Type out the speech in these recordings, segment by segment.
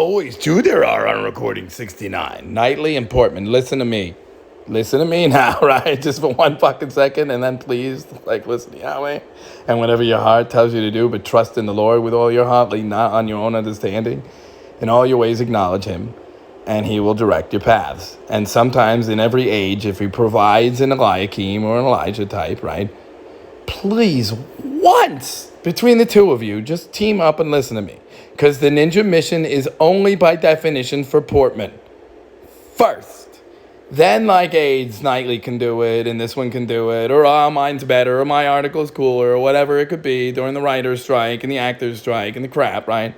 Always two there are on recording 69. Knightley and Portman, listen to me. Listen to me now, right? Just for one fucking second, and then please, listen to Yahweh. And whatever your heart tells you to do, but trust in the Lord with all your heart, lean not on your own understanding. In all your ways acknowledge him, and he will direct your paths. And sometimes in every age, if he provides an Eliakim or an Elijah type, right? Please, once, between the two of you, just team up and listen to me. Because the ninja mission is only by definition for Portman. First. Then, AIDS, Knightley can do it, and this one can do it, or mine's better, or my article's cooler, or whatever it could be during the writer's strike, and the actor's strike, and the crap, right?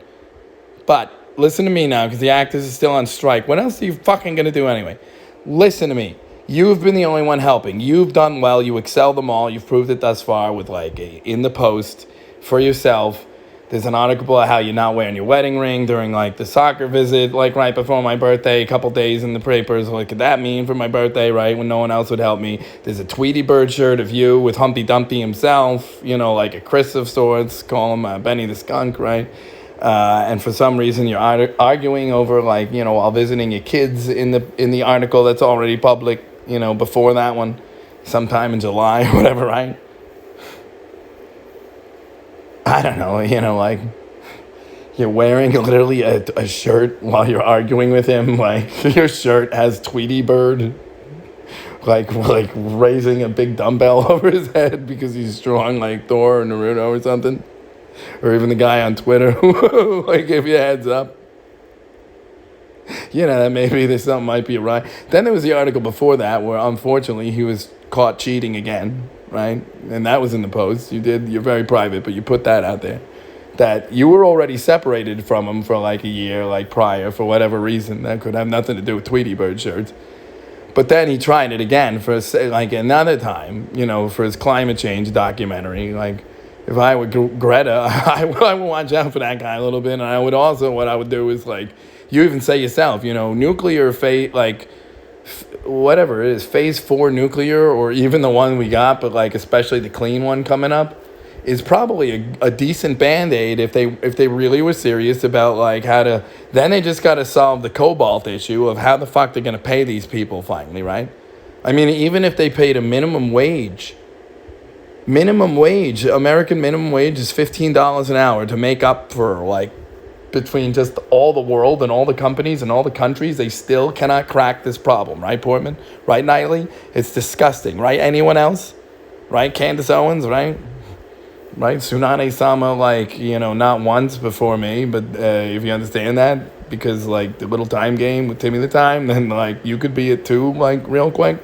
But, listen to me now, because the actors are still on strike. What else are you fucking going to do anyway? Listen to me. You've been the only one helping. You've done well. You excel them all. You've proved it thus far with, in the post for yourself. There's an article about how you're not wearing your wedding ring during, the soccer visit, right before my birthday, a couple days in the papers. What could that mean for my birthday, right, when no one else would help me? There's a Tweety Bird shirt of you with Humpty Dumpty himself, like a Chris of sorts, call him Benny the Skunk, right? And for some reason, you're arguing over, while visiting your kids in the article that's already public, before that one, sometime in July or whatever, right? I don't know, you're wearing literally a shirt while you're arguing with him. Your shirt has Tweety Bird, raising a big dumbbell over his head because he's strong like Thor or Naruto or something. Or even the guy on Twitter who, give you a heads up. That maybe there's something might be right. Then there was the article before that where, unfortunately, he was caught cheating again, right? And that was in the post. You're very private, but you put that out there. That you were already separated from him for a year, prior, for whatever reason. That could have nothing to do with Tweety Bird shirts. But then he tried it again for, another time, for his climate change documentary. If I were Greta, I would watch out for that guy a little bit. And I would also, what I would do is, you even say yourself, nuclear whatever it is, phase 4 nuclear, or even the one we got, but especially the clean one coming up, is probably a decent Band-Aid if they really were serious about how to. Then they just got to solve the cobalt issue of how the fuck they're going to pay these people finally, right? I mean, even if they paid a minimum wage, American minimum wage is $15 an hour to make up for between just all the world and all the companies and all the countries, they still cannot crack this problem, right, Portman? Right, Knightley? It's disgusting, right? Anyone else? Right, Candace Owens, right? Right, Tsunade Sama, not once before me, but if you understand that, because, the little time game with Timmy the Time, then, you could be it too, real quick.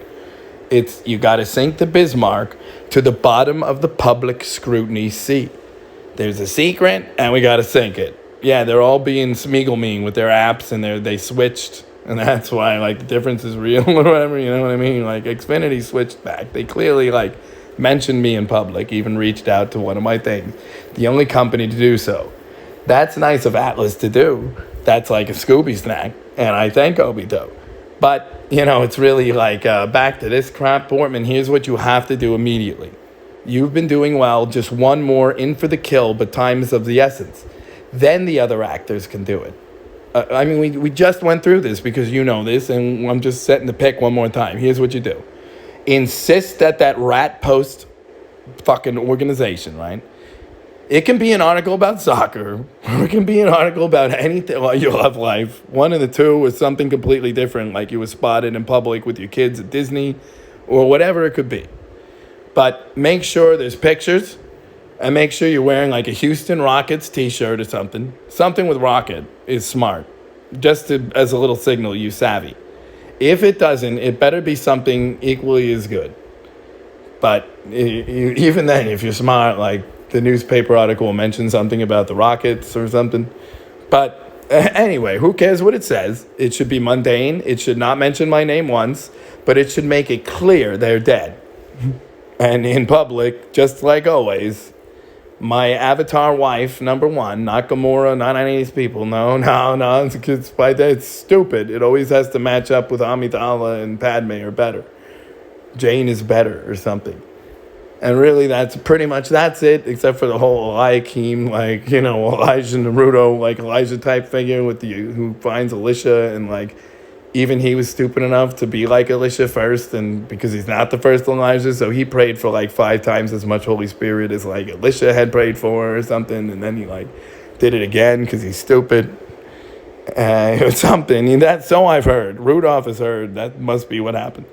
You got to sink the Bismarck to the bottom of the public scrutiny sea. There's a secret, and we got to sink it. Yeah, they're all being Smeagol-mean with their apps, and they switched, and that's why, the difference is real or whatever, you know what I mean? Xfinity switched back. They clearly, mentioned me in public, even reached out to one of my things. The only company to do so. That's nice of Atlas to do. That's like a Scooby snack, and I thank Obito. But, it's really back to this crap, Portman. Here's what you have to do immediately. You've been doing well, just one more in for the kill, but time is of the essence. Then the other actors can do it. We just went through this because you know this, and I'm just setting the pick one more time. Here's what you do. Insist that rat post fucking organization, right? It can be an article about soccer, or it can be an article about anything while you love life. One of the two is something completely different, like you were spotted in public with your kids at Disney, or whatever it could be. But make sure there's pictures, and make sure you're wearing a Houston Rockets t-shirt or something. Something with Rocket is smart, just as a little signal you savvy. If it doesn't, it better be something equally as good. But even then, if you're smart, the newspaper article will mention something about the Rockets or something. But anyway, who cares what it says? It should be mundane. It should not mention my name once, but it should make it clear they're dead. And in public, just like always, my avatar wife, number one, not Gamora, not any of these people. No, it's stupid. It always has to match up with Amidala and Padme or better. Jane is better or something. And really, that's it, except for the whole Eliakim, like, Elijah Naruto, like Elijah type figure who finds Elisha, and like, even he was stupid enough to be like Elisha first, and because he's not the first Elijah, so he prayed for like 5 times as much Holy Spirit as like Elisha had prayed for or something, and then he like did it again because he's stupid. Or something. So I've heard. Rudolph has heard. That must be what happened.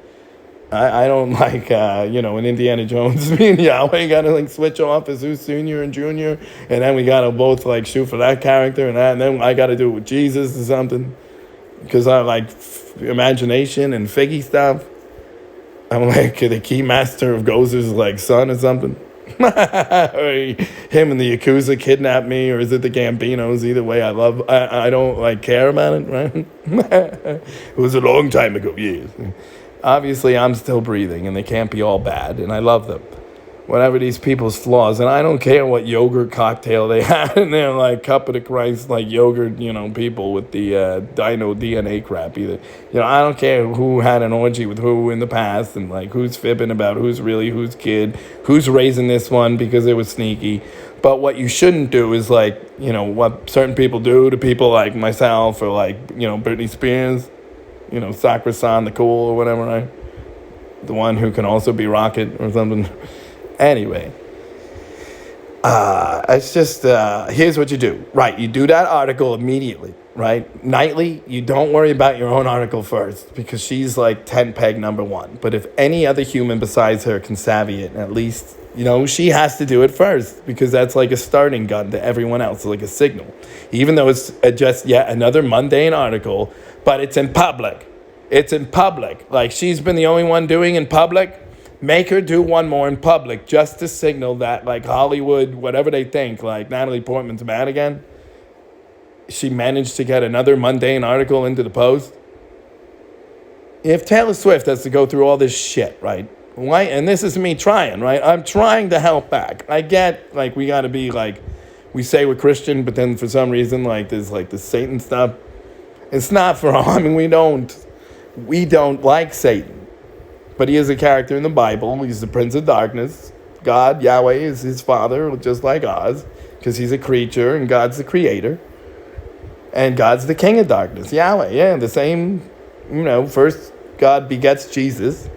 I don't like, in Indiana Jones, me and Yahweh got to like switch off as who's senior and junior, and then we got to both like shoot for that character and then I got to do it with Jesus or something, because I like imagination and figgy stuff. I'm like the key master of Gozer's like son or something. Or him and the Yakuza kidnapped me, or is it the Gambinos? Either way, I don't like care about it, right? It was a long time ago, yes. Obviously, I'm still breathing, and they can't be all bad, and I love them. Whatever these people's flaws, and I don't care what yogurt cocktail they had in there, like cup of the Christ, like yogurt, people with the dino DNA crap either. I don't care who had an orgy with who in the past, and like who's fibbing about who's really whose kid, who's raising this one because it was sneaky. But what you shouldn't do is like, what certain people do to people like myself or like, Britney Spears, Sakura-san the cool or whatever, right? The one who can also be Rocket or something. Anyway, it's just, here's what you do. Right, you do that article immediately, right? Nightly, you don't worry about your own article first, because she's like 10 peg number 1. But if any other human besides her can savvy it, at least, she has to do it first, because that's like a starting gun to everyone else, like a signal. Even though it's just yet another mundane article, but it's in public. It's in public. Like, she's been the only one doing in public. Make her do one more in public just to signal that, like, Hollywood, whatever they think, like, Natalie Portman's mad again. She managed to get another mundane article into the Post. If Taylor Swift has to go through all this shit, right? Why? And this is me trying, right? I'm trying to help back. I get, like, we got to be, like, we say we're Christian, but then for some reason, like, there's, like, the Satan stuff. It's not for all. I mean, we don't like Satan. But he is a character in the Bible. He's the Prince of Darkness. God, Yahweh, is his father, just like Oz, because he's a creature, and God's the creator. And God's the king of darkness, Yahweh. Yeah, the same, first God begets Jesus.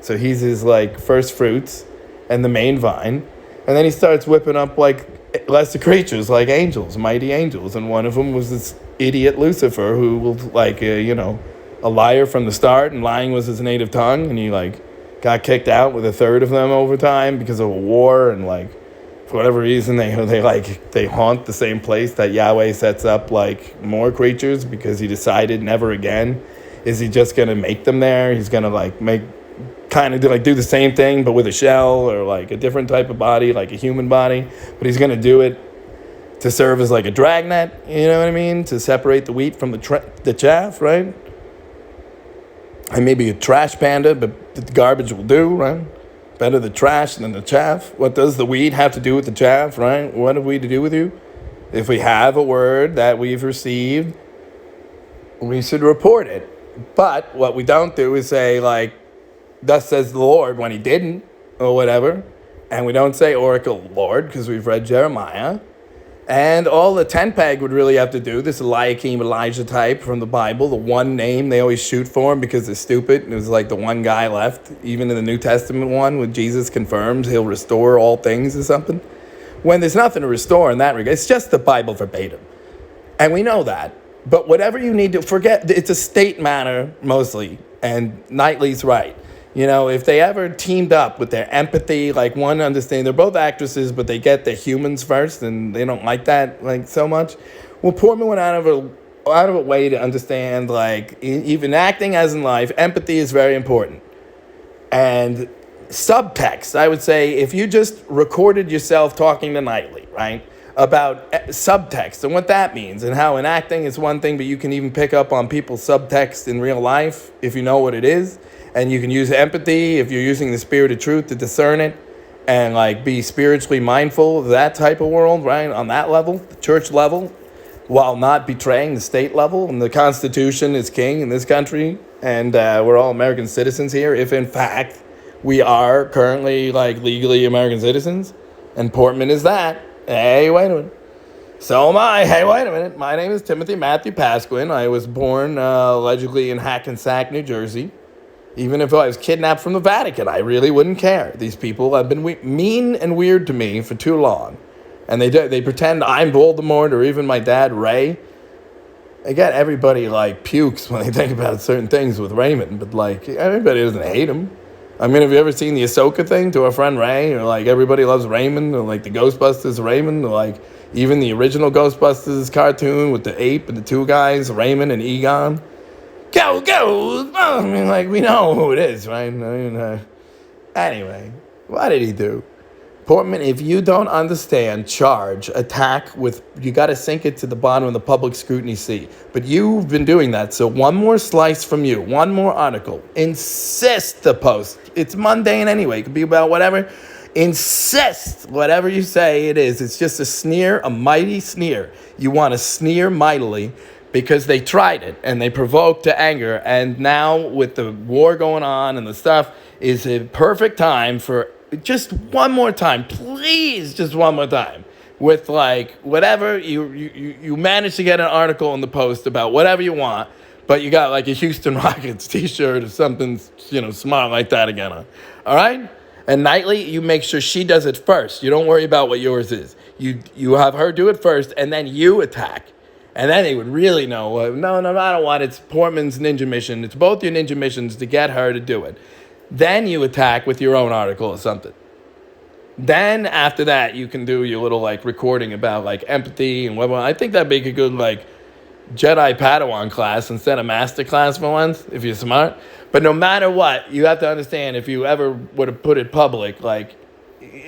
So he's his, like, first fruits and the main vine. And then he starts whipping up, like, lesser creatures, like angels, mighty angels. And one of them was this idiot Lucifer, who was, like, a liar from the start, and lying was his native tongue. And he, like, got kicked out with a third of them over time because of a war. And, like, for whatever reason, they haunt the same place that Yahweh sets up, like, more creatures, because he decided never again is he just going to make them there. He's going to, like, do the same thing, but with a shell or, like, a different type of body, like a human body. But he's going to do it to serve as, like, a dragnet, you know what I mean? To separate the wheat from the chaff, right? And maybe a trash panda, but the garbage will do, right? Better the trash than the chaff. What does the weed have to do with the chaff, right? What have we to do with you? If we have a word that we've received, we should report it. But what we don't do is say, like, thus says the Lord, when he didn't, or whatever. And we don't say oracle Lord, because we've read Jeremiah. And all the 10-peg would really have to do, this Eliakim Elijah type from the Bible, the one name they always shoot for him because they're stupid. And it was like the one guy left, even in the New Testament one, when Jesus confirms he'll restore all things or something. When there's nothing to restore in that regard. It's just the Bible verbatim. And we know that. But whatever you need to forget, it's a state matter mostly. And Knightley's right. If they ever teamed up with their empathy, like one understanding, they're both actresses, but they get the humans first, and they don't like that, like, so much. Well, Portman went out of a way to understand, like, even acting as in life, empathy is very important. And subtext, I would say, if you just recorded yourself talking to Knightley, right, about subtext and what that means, and how in acting it's one thing, but you can even pick up on people's subtext in real life if you know what it is. And you can use empathy if you're using the spirit of truth to discern it and, like, be spiritually mindful of that type of world, right, on that level, the church level, while not betraying the state level. And the Constitution is king in this country, and we're all American citizens here, if in fact we are currently like legally American citizens, and Portman is that. Hey, wait a minute. So am I. Hey, wait a minute. My name is Timothy Matthew Pasquin. I was born allegedly in Hackensack, New Jersey. Even if I was kidnapped from the Vatican, I really wouldn't care. These people have been mean and weird to me for too long. And they pretend I'm Voldemort or even my dad, Ray. I get everybody, like, pukes when they think about certain things with Raymond. But, like, everybody doesn't hate him. I mean, have you ever seen the Ahsoka thing to our friend Ray? Or, like, everybody loves Raymond? Or, like, the Ghostbusters Raymond? Or, like, even the original Ghostbusters cartoon with the ape and the two guys, Raymond and Egon? Go! I mean, like, we know who it is, right? I mean, anyway, what did he do? Portman, if you don't understand, charge, attack with, you got to sink it to the bottom of the public scrutiny sea. But you've been doing that, so one more slice from you, one more article. Insist the post. It's mundane anyway. It could be about whatever. Insist whatever you say it is. It's just a sneer, a mighty sneer. You want to sneer mightily because they tried it and they provoked to anger. And now with the war going on and the stuff is a perfect time for just one more time, please, just one more time, with like whatever you managed to get an article in the Post about whatever you want, but you got like a Houston Rockets t-shirt or something, smart like that again on. All right? And nightly, you make sure she does it first. You don't worry about what yours is. You have her do it first, and then you attack. And then they would really know, no matter what, it's Portman's ninja mission. It's both your ninja missions to get her to do it. Then you attack with your own article or something. Then after that, you can do your little like recording about like empathy and whatnot. I think that'd make a good like Jedi Padawan class instead of master class for once, if you're smart. But no matter what, you have to understand if you ever would have put it public, like,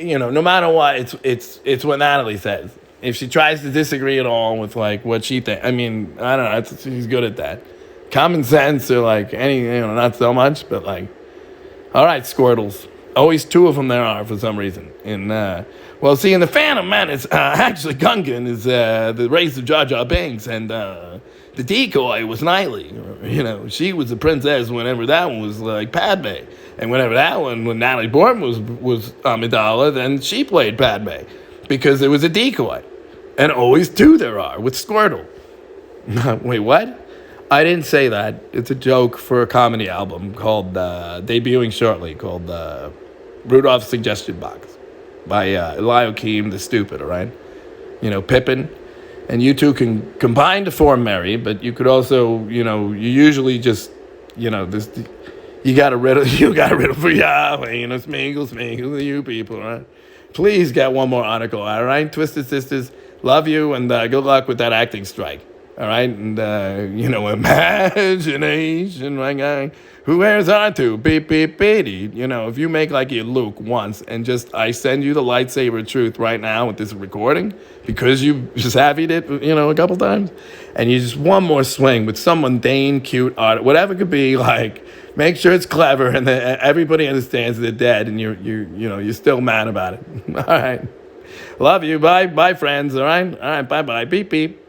no matter what, it's what Natalie says. If she tries to disagree at all with like what she thinks, I mean, I don't know, she's good at that. Common sense or like not so much, but like, all right, Squirtles. Always two of them there are for some reason. And, see, in the Phantom Menace, actually Gungan is the race of Jar Jar Binks, and the decoy was Nightly. She was the princess whenever that one was like Padme. And whenever that one, when Natalie Portman was Amidala, then she played Padme. Because it was a decoy. And always two there are with Squirtle. Wait, what? I didn't say that. It's a joke for a comedy album called, debuting shortly, called Rudolph's Suggestion Box by Eli Keem the Stupid, all right? Pippin. And you two can combine to form Mary, but you could also, you usually just, this, you got to riddle for Yahweh, Smeagol, you people, right? Please get one more article, all right? Twisted Sisters, love you, and good luck with that acting strike. All right, and, imagination, my guy. Who wears R2? Beep, beep, beady. If you make like your Luke once and I send you the lightsaber of truth right now with this recording because you just savvied it, a couple times, and you just one more swing with some mundane, cute art, whatever it could be, like, make sure it's clever and that everybody understands they're dead and you're still mad about it. All right. Love you. Bye, friends. All right. Bye, beep, beep.